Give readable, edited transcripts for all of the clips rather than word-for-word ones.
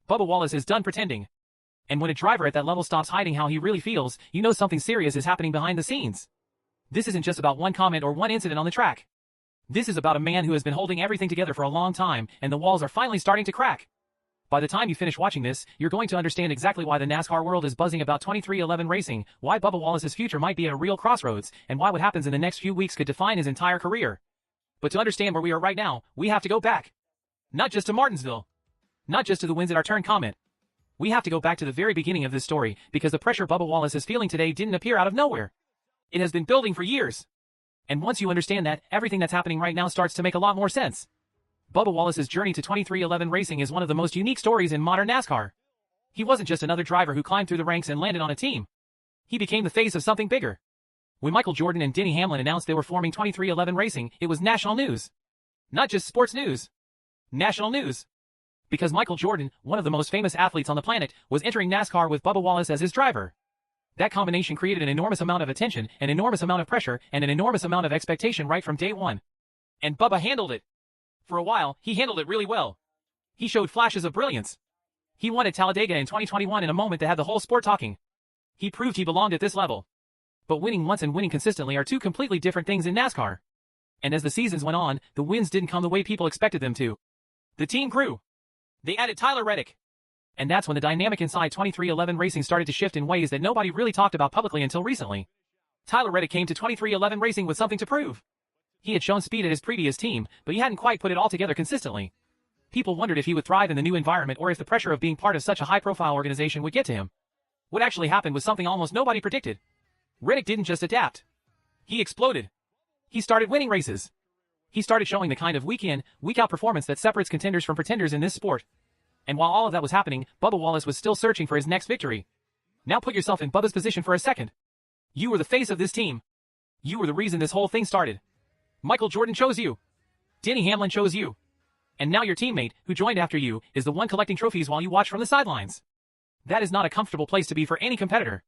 Bubba Wallace is done pretending. And when a driver at that level stops hiding how he really feels, you know something serious is happening behind the scenes. This isn't just about one comment or one incident on the track. This is about a man who has been holding everything together for a long time, and the walls are finally starting to crack. By the time you finish watching this, you're going to understand exactly why the NASCAR world is buzzing about 2311 racing, why Bubba Wallace's future might be at a real crossroads, and why what happens in the next few weeks could define his entire career. But to understand where we are right now, we have to go back. Not just to Martinsville. Not just to the wins at our turn comment. We have to go back to the very beginning of this story, because the pressure Bubba Wallace is feeling today didn't appear out of nowhere. It has been building for years. And once you understand that, everything that's happening right now starts to make a lot more sense. Bubba Wallace's journey to 2311 racing is one of the most unique stories in modern NASCAR. He wasn't just another driver who climbed through the ranks and landed on a team. He became the face of something bigger. When Michael Jordan and Denny Hamlin announced they were forming 2311 Racing, it was national news. Not just sports news. National news. Because Michael Jordan, one of the most famous athletes on the planet, was entering NASCAR with Bubba Wallace as his driver. That combination created an enormous amount of attention, an enormous amount of pressure, and an enormous amount of expectation right from day one. And Bubba handled it. For a while, he handled it really well. He showed flashes of brilliance. He won at Talladega in 2021 in a moment that had the whole sport talking. He proved he belonged at this level. But winning once and winning consistently are two completely different things in NASCAR. And as the seasons went on, the wins didn't come the way people expected them to. The team grew. They added Tyler Reddick. And that's when the dynamic inside 2311 Racing started to shift in ways that nobody really talked about publicly until recently. Tyler Reddick came to 2311 Racing with something to prove. He had shown speed at his previous team, but he hadn't quite put it all together consistently. People wondered if he would thrive in the new environment or if the pressure of being part of such a high-profile organization would get to him. What actually happened was something almost nobody predicted. Reddick didn't just adapt. He exploded. He started winning races. He started showing the kind of week-in, week-out performance that separates contenders from pretenders in this sport. And while all of that was happening, Bubba Wallace was still searching for his next victory. Now put yourself in Bubba's position for a second. You were the face of this team. You were the reason this whole thing started. Michael Jordan chose you. Denny Hamlin chose you. And now your teammate, who joined after you, is the one collecting trophies while you watch from the sidelines. That is not a comfortable place to be for any competitor.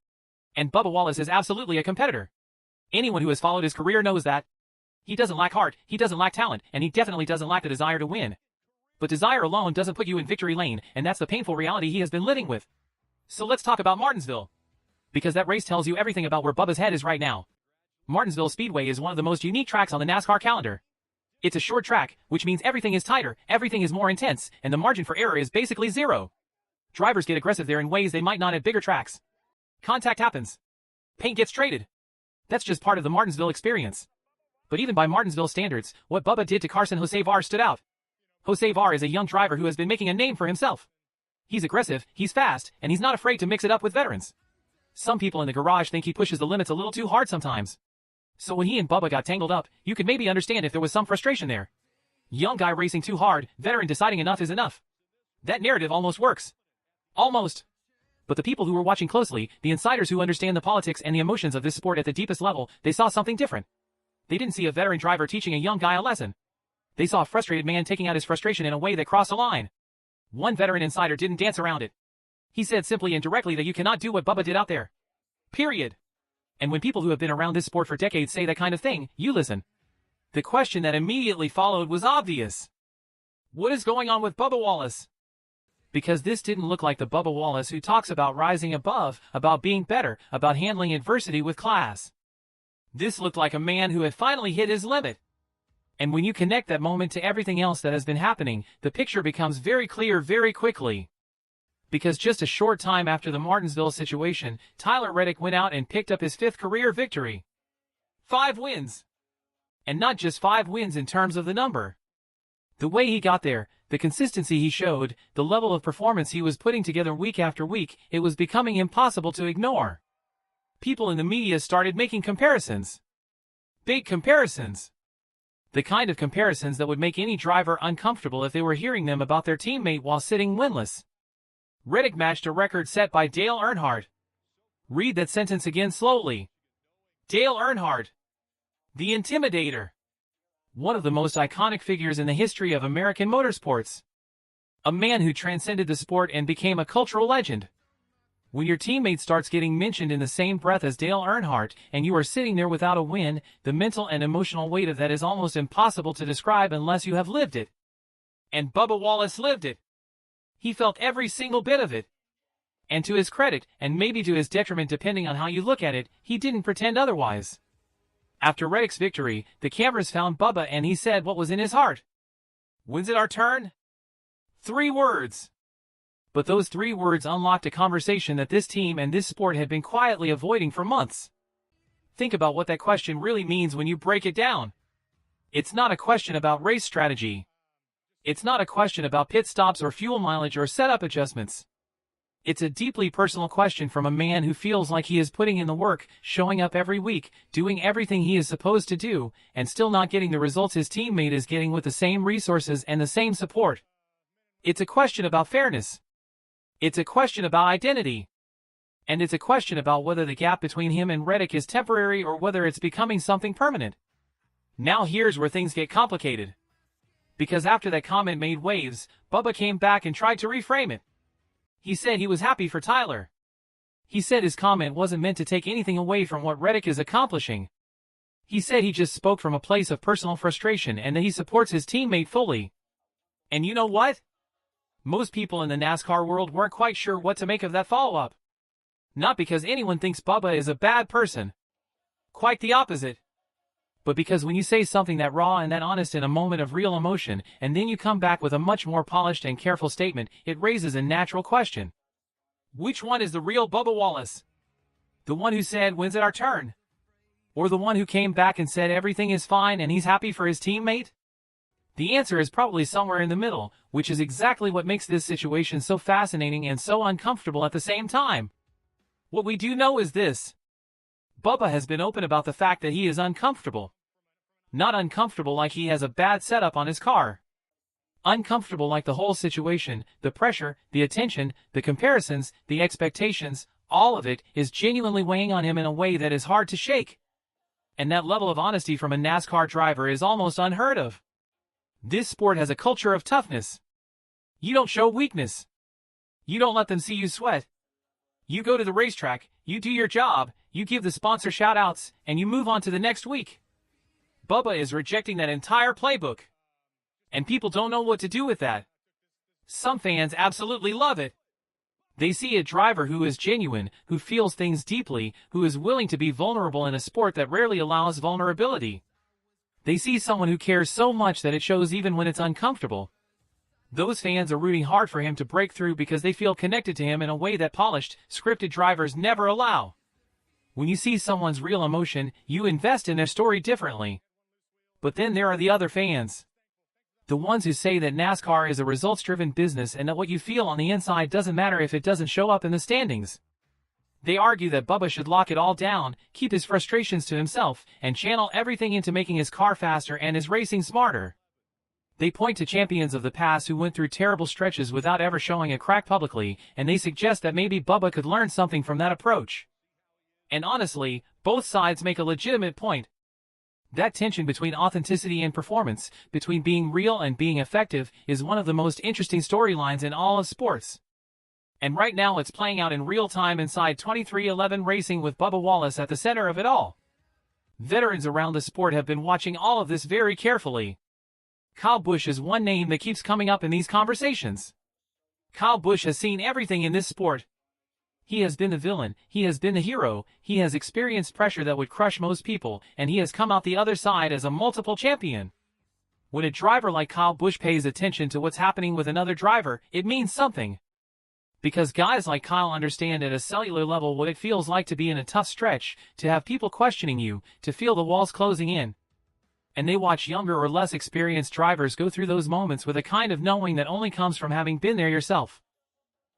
And Bubba Wallace is absolutely a competitor. Anyone who has followed his career knows that. He doesn't lack heart, he doesn't lack talent, and he definitely doesn't lack the desire to win. But desire alone doesn't put you in victory lane, and that's the painful reality he has been living with. So let's talk about Martinsville. Because that race tells you everything about where Bubba's head is right now. Martinsville Speedway is one of the most unique tracks on the NASCAR calendar. It's a short track, which means everything is tighter, everything is more intense, and the margin for error is basically zero. Drivers get aggressive there in ways they might not at bigger tracks. Contact happens. Paint gets traded. That's just part of the Martinsville experience. But even by Martinsville standards, what Bubba did to Carson Hocevar stood out. Hocevar is a young driver who has been making a name for himself. He's aggressive, he's fast, and he's not afraid to mix it up with veterans. Some people in the garage think he pushes the limits a little too hard sometimes. So when he and Bubba got tangled up, you could maybe understand if there was some frustration there. Young guy racing too hard, veteran deciding enough is enough. That narrative almost works. Almost. But the people who were watching closely, the insiders who understand the politics and the emotions of this sport at the deepest level, they saw something different. They didn't see a veteran driver teaching a young guy a lesson. They saw a frustrated man taking out his frustration in a way that crossed a line. One veteran insider didn't dance around it. He said simply and directly that you cannot do what Bubba did out there. Period. And when people who have been around this sport for decades say that kind of thing, you listen. The question that immediately followed was obvious. What is going on with Bubba Wallace? Because this didn't look like the Bubba Wallace who talks about rising above, about being better, about handling adversity with class. This looked like a man who had finally hit his limit. And when you connect that moment to everything else that has been happening, the picture becomes very clear very quickly. Because just a short time after the Martinsville situation, Tyler Reddick went out and picked up his 5th career victory. 5 wins. And not just 5 wins in terms of the number. The way he got there, the consistency he showed, the level of performance he was putting together week after week, it was becoming impossible to ignore. People in the media started making comparisons. Big comparisons. The kind of comparisons that would make any driver uncomfortable if they were hearing them about their teammate while sitting winless. Reddick matched a record set by Dale Earnhardt. Read that sentence again slowly. Dale Earnhardt. The Intimidator. One of the most iconic figures in the history of American motorsports. A man who transcended the sport and became a cultural legend. When your teammate starts getting mentioned in the same breath as Dale Earnhardt, and you are sitting there without a win, the mental and emotional weight of that is almost impossible to describe unless you have lived it. And Bubba Wallace lived it. He felt every single bit of it. And to his credit, and maybe to his detriment depending on how you look at it, he didn't pretend otherwise. After Reddick's victory, the cameras found Bubba and he said what was in his heart. "When's it our turn?" 3 words. But those 3 words unlocked a conversation that this team and this sport had been quietly avoiding for months. Think about what that question really means when you break it down. It's not a question about race strategy. It's not a question about pit stops or fuel mileage or setup adjustments. It's a deeply personal question from a man who feels like he is putting in the work, showing up every week, doing everything he is supposed to do, and still not getting the results his teammate is getting with the same resources and the same support. It's a question about fairness. It's a question about identity. And it's a question about whether the gap between him and Reddick is temporary or whether it's becoming something permanent. Now here's where things get complicated. Because after that comment made waves, Bubba came back and tried to reframe it. He said he was happy for Tyler. He said his comment wasn't meant to take anything away from what Reddick is accomplishing. He said he just spoke from a place of personal frustration and that he supports his teammate fully. And you know what? Most people in the NASCAR world weren't quite sure what to make of that follow-up. Not because anyone thinks Bubba is a bad person. Quite the opposite. But because when you say something that raw and that honest in a moment of real emotion, and then you come back with a much more polished and careful statement, it raises a natural question. Which one is the real Bubba Wallace? The one who said, "When's it our turn?" Or the one who came back and said everything is fine and he's happy for his teammate? The answer is probably somewhere in the middle, which is exactly what makes this situation so fascinating and so uncomfortable at the same time. What we do know is this. Bubba has been open about the fact that he is uncomfortable. Not uncomfortable like he has a bad setup on his car. Uncomfortable like the whole situation, the pressure, the attention, the comparisons, the expectations, all of it is genuinely weighing on him in a way that is hard to shake. And that level of honesty from a NASCAR driver is almost unheard of. This sport has a culture of toughness. You don't show weakness. You don't let them see you sweat. You go to the racetrack, you do your job, you give the sponsor shout-outs, and you move on to the next week. Bubba is rejecting that entire playbook. And people don't know what to do with that. Some fans absolutely love it. They see a driver who is genuine, who feels things deeply, who is willing to be vulnerable in a sport that rarely allows vulnerability. They see someone who cares so much that it shows even when it's uncomfortable. Those fans are rooting hard for him to break through because they feel connected to him in a way that polished, scripted drivers never allow. When you see someone's real emotion, you invest in their story differently. But then there are the other fans. The ones who say that NASCAR is a results-driven business and that what you feel on the inside doesn't matter if it doesn't show up in the standings. They argue that Bubba should lock it all down, keep his frustrations to himself, and channel everything into making his car faster and his racing smarter. They point to champions of the past who went through terrible stretches without ever showing a crack publicly, and they suggest that maybe Bubba could learn something from that approach. And honestly, both sides make a legitimate point. That tension between authenticity and performance, between being real and being effective, is one of the most interesting storylines in all of sports. And right now it's playing out in real time inside 23XI Racing with Bubba Wallace at the center of it all. Veterans around the sport have been watching all of this very carefully. Kyle Busch is one name that keeps coming up in these conversations. Kyle Busch has seen everything in this sport. He has been the villain, he has been the hero, he has experienced pressure that would crush most people, and he has come out the other side as a multiple champion. When a driver like Kyle Busch pays attention to what's happening with another driver, it means something. Because guys like Kyle understand at a cellular level what it feels like to be in a tough stretch, to have people questioning you, to feel the walls closing in. And they watch younger or less experienced drivers go through those moments with a kind of knowing that only comes from having been there yourself.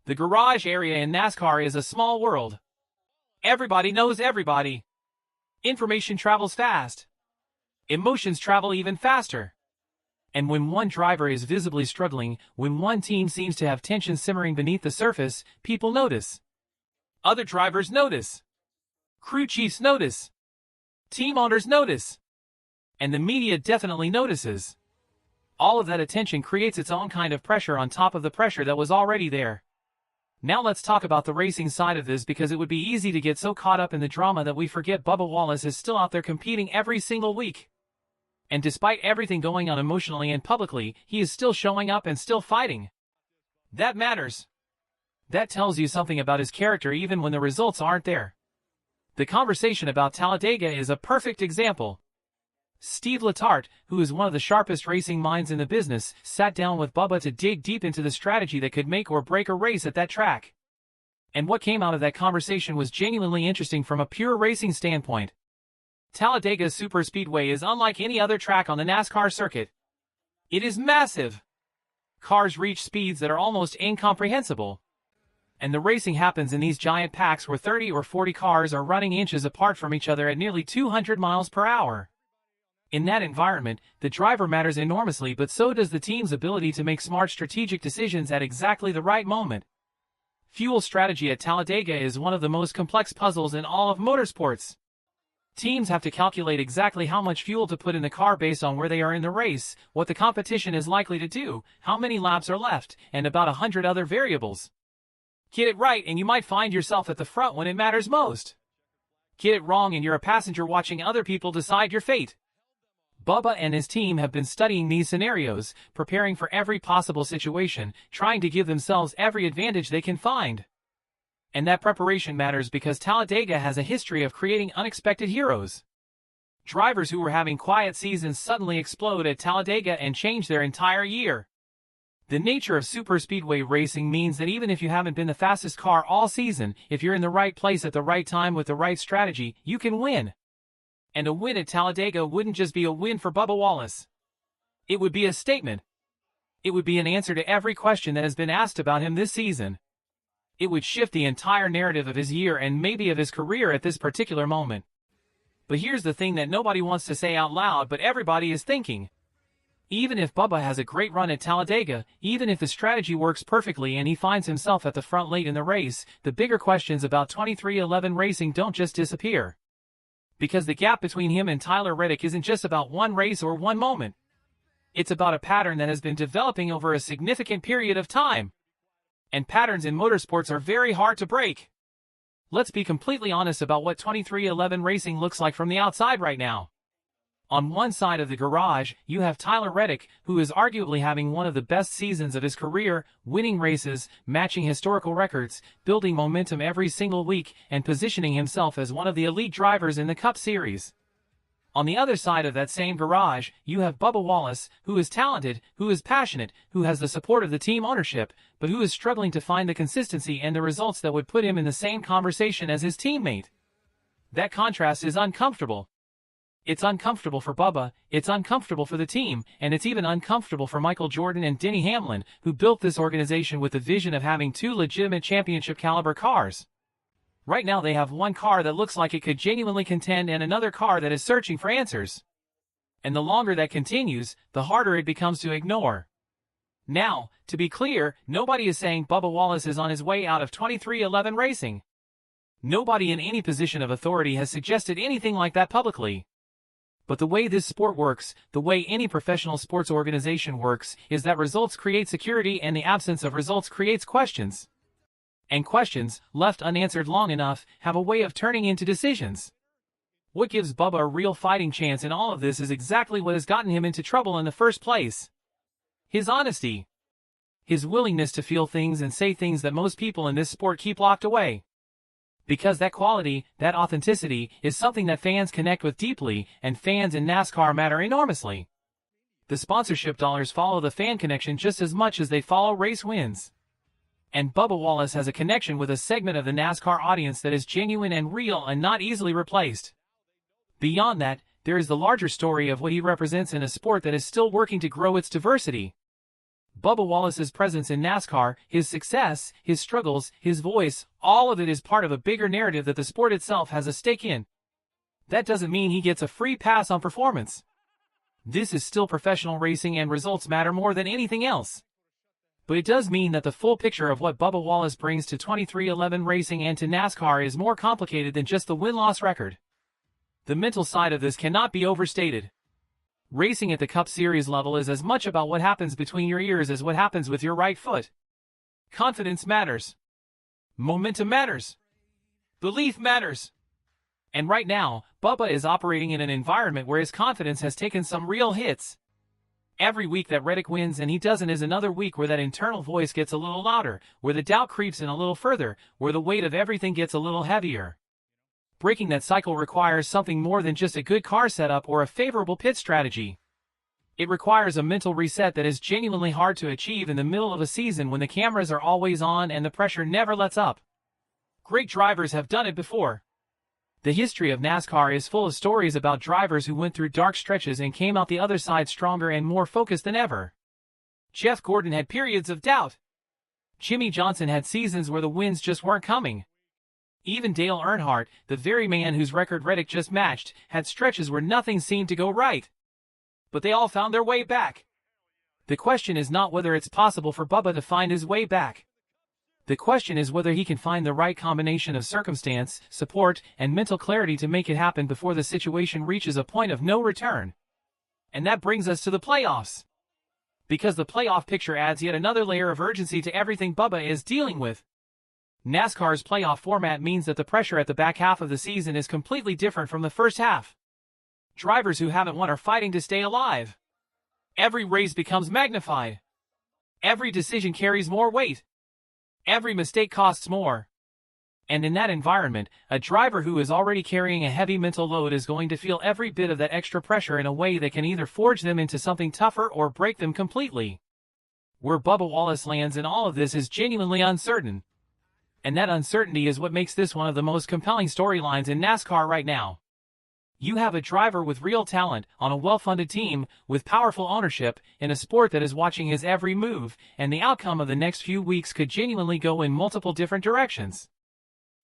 The garage area in NASCAR is a small world. Everybody knows everybody. Information travels fast. Emotions travel even faster. And when one driver is visibly struggling, when one team seems to have tension simmering beneath the surface, people notice. Other drivers notice. Crew chiefs notice. Team owners notice. And the media definitely notices. All of that attention creates its own kind of pressure on top of the pressure that was already there. Now let's talk about the racing side of this, because it would be easy to get so caught up in the drama that we forget Bubba Wallace is still out there competing every single week. And despite everything going on emotionally and publicly, he is still showing up and still fighting. That matters. That tells you something about his character even when the results aren't there. The conversation about Talladega is a perfect example. Steve Letarte, who is one of the sharpest racing minds in the business, sat down with Bubba to dig deep into the strategy that could make or break a race at that track. And what came out of that conversation was genuinely interesting from a pure racing standpoint. Talladega Superspeedway is unlike any other track on the NASCAR circuit. It is massive. Cars reach speeds that are almost incomprehensible. And the racing happens in these giant packs where 30 or 40 cars are running inches apart from each other at nearly 200 miles per hour. In that environment, the driver matters enormously, but so does the team's ability to make smart strategic decisions at exactly the right moment. Fuel strategy at Talladega is one of the most complex puzzles in all of motorsports. Teams have to calculate exactly how much fuel to put in the car based on where they are in the race, what the competition is likely to do, how many laps are left, and about 100 other variables. Get it right and you might find yourself at the front when it matters most. Get it wrong and you're a passenger watching other people decide your fate. Bubba and his team have been studying these scenarios, preparing for every possible situation, trying to give themselves every advantage they can find. And that preparation matters because Talladega has a history of creating unexpected heroes. Drivers who were having quiet seasons suddenly explode at Talladega and change their entire year. The nature of superspeedway racing means that even if you haven't been the fastest car all season, if you're in the right place at the right time with the right strategy, you can win. And a win at Talladega wouldn't just be a win for Bubba Wallace. It would be a statement. It would be an answer to every question that has been asked about him this season. It would shift the entire narrative of his year and maybe of his career at this particular moment. But here's the thing that nobody wants to say out loud, but everybody is thinking. Even if Bubba has a great run at Talladega, even if the strategy works perfectly and he finds himself at the front late in the race, the bigger questions about 23XI racing don't just disappear. Because the gap between him and Tyler Reddick isn't just about one race or one moment. It's about a pattern that has been developing over a significant period of time. And patterns in motorsports are very hard to break. Let's be completely honest about what 23XI racing looks like from the outside right now. On one side of the garage, you have Tyler Reddick, who is arguably having one of the best seasons of his career, winning races, matching historical records, building momentum every single week, and positioning himself as one of the elite drivers in the Cup Series. On the other side of that same garage, you have Bubba Wallace, who is talented, who is passionate, who has the support of the team ownership, but who is struggling to find the consistency and the results that would put him in the same conversation as his teammate. That contrast is uncomfortable. It's uncomfortable for Bubba, it's uncomfortable for the team, and it's even uncomfortable for Michael Jordan and Denny Hamlin, who built this organization with the vision of having two legitimate championship-caliber cars. Right now they have one car that looks like it could genuinely contend and another car that is searching for answers. And the longer that continues, the harder it becomes to ignore. Now, to be clear, nobody is saying Bubba Wallace is on his way out of 23XI racing. Nobody in any position of authority has suggested anything like that publicly. But the way this sport works, the way any professional sports organization works, is that results create security and the absence of results creates questions. And questions, left unanswered long enough, have a way of turning into decisions. What gives Bubba a real fighting chance in all of this is exactly what has gotten him into trouble in the first place. His honesty. His willingness to feel things and say things that most people in this sport keep locked away. Because that quality, that authenticity, is something that fans connect with deeply, and fans in NASCAR matter enormously. The sponsorship dollars follow the fan connection just as much as they follow race wins. And Bubba Wallace has a connection with a segment of the NASCAR audience that is genuine and real and not easily replaced. Beyond that, there is the larger story of what he represents in a sport that is still working to grow its diversity. Bubba Wallace's presence in NASCAR, his success, his struggles, his voice, all of it is part of a bigger narrative that the sport itself has a stake in. That doesn't mean he gets a free pass on performance. This is still professional racing and results matter more than anything else. But it does mean that the full picture of what Bubba Wallace brings to 23XI racing and to NASCAR is more complicated than just the win-loss record. The mental side of this cannot be overstated. Racing at the Cup Series level is as much about what happens between your ears as what happens with your right foot. Confidence matters. Momentum matters. Belief matters. And right now, Bubba is operating in an environment where his confidence has taken some real hits. Every week that Reddick wins and he doesn't is another week where that internal voice gets a little louder, where the doubt creeps in a little further, where the weight of everything gets a little heavier. Breaking that cycle requires something more than just a good car setup or a favorable pit strategy. It requires a mental reset that is genuinely hard to achieve in the middle of a season when the cameras are always on and the pressure never lets up. Great drivers have done it before. The history of NASCAR is full of stories about drivers who went through dark stretches and came out the other side stronger and more focused than ever. Jeff Gordon had periods of doubt. Jimmy Johnson had seasons where the wins just weren't coming. Even Dale Earnhardt, the very man whose record Reddick just matched, had stretches where nothing seemed to go right. But they all found their way back. The question is not whether it's possible for Bubba to find his way back. The question is whether he can find the right combination of circumstance, support, and mental clarity to make it happen before the situation reaches a point of no return. And that brings us to the playoffs. Because the playoff picture adds yet another layer of urgency to everything Bubba is dealing with. NASCAR's playoff format means that the pressure at the back half of the season is completely different from the first half. Drivers who haven't won are fighting to stay alive. Every race becomes magnified. Every decision carries more weight. Every mistake costs more. And in that environment, a driver who is already carrying a heavy mental load is going to feel every bit of that extra pressure in a way that can either forge them into something tougher or break them completely. Where Bubba Wallace lands in all of this is genuinely uncertain. And that uncertainty is what makes this one of the most compelling storylines in NASCAR right now. You have a driver with real talent, on a well-funded team, with powerful ownership, in a sport that is watching his every move, and the outcome of the next few weeks could genuinely go in multiple different directions.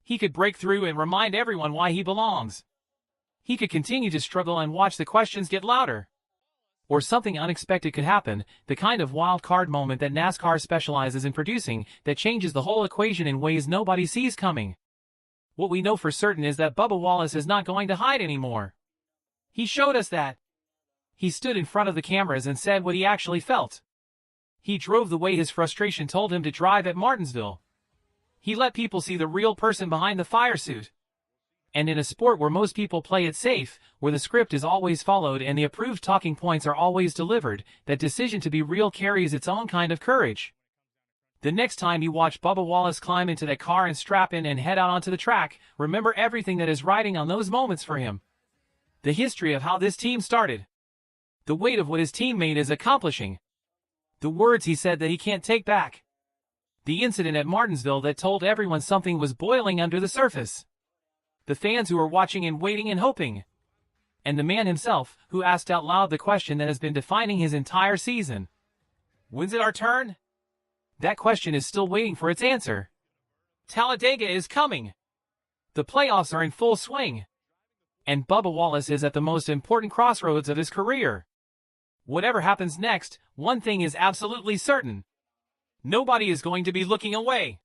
He could break through and remind everyone why he belongs. He could continue to struggle and watch the questions get louder. Or something unexpected could happen, the kind of wild card moment that NASCAR specializes in producing, that changes the whole equation in ways nobody sees coming. What we know for certain is that Bubba Wallace is not going to hide anymore. He showed us that. He stood in front of the cameras and said what he actually felt. He drove the way his frustration told him to drive at Martinsville. He let people see the real person behind the fire suit. And in a sport where most people play it safe, where the script is always followed and the approved talking points are always delivered, that decision to be real carries its own kind of courage. The next time you watch Bubba Wallace climb into that car and strap in and head out onto the track, remember everything that is riding on those moments for him. The history of how this team started. The weight of what his teammate is accomplishing. The words he said that he can't take back. The incident at Martinsville that told everyone something was boiling under the surface. The fans who were watching and waiting and hoping. And the man himself, who asked out loud the question that has been defining his entire season. When's it our turn? That question is still waiting for its answer. Talladega is coming. The playoffs are in full swing. And Bubba Wallace is at the most important crossroads of his career. Whatever happens next, one thing is absolutely certain. Nobody is going to be looking away.